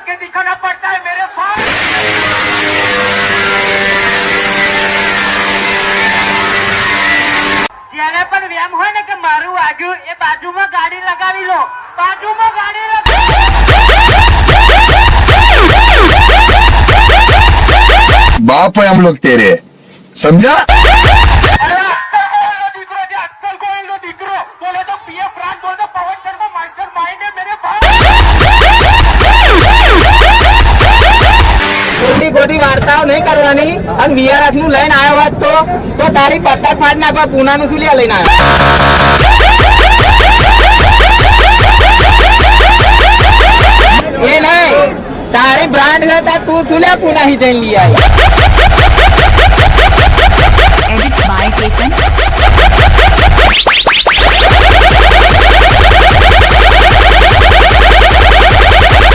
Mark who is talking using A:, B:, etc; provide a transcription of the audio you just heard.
A: के दिखाना पड़ता है मेरे साथ। જ્યારે પણ વ્યામ હોય ને કે મારું વાગ્યું એ બાજુમાં ગાડી લગાવી લો, બાજુમાં ગાડી
B: बाप है हम लोग तेरे, समझा?
A: बोले तो पीएफ राज बोले तो पवन शर्मा मास्टर माइंड है मेरे भाई।
C: ખોટી ખોટી વાર્તાઓ નહીં કરવાની અને વીઆરએસ નું લઈને આવ્યો હોત તો તારી પત્તા ફાડ નાખવા પૂના નું સુલિયા લઈને આવ્યો એ નહીં તારી બ્રાન્ડ છે તું સુલિયા પૂના હી જઈને લઈ આવી.
D: Edit by Ketan.